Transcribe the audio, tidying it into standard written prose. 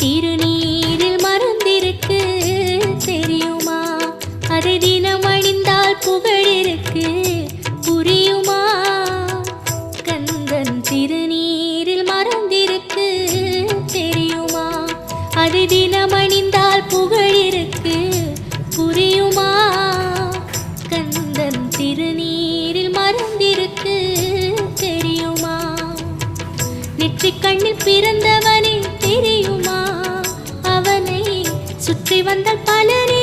திருநீரில் மறந்திருக்கு தெரியுமா? அதை தினம் அணிந்தால் புகழிருக்கு புரியுமா? கந்தன் திருநீரில் மறந்திருக்கு தெரியுமா? அதை தினம் அணிந்தால் புகழிருக்கு புரியுமா? கந்தன் திருநீரில் மறந்திருக்கு தெரியுமா? நெற்றிக் கண்ணில் பிறந்தவனே தெரியுமா? அவனை சுற்றி வந்த பலனே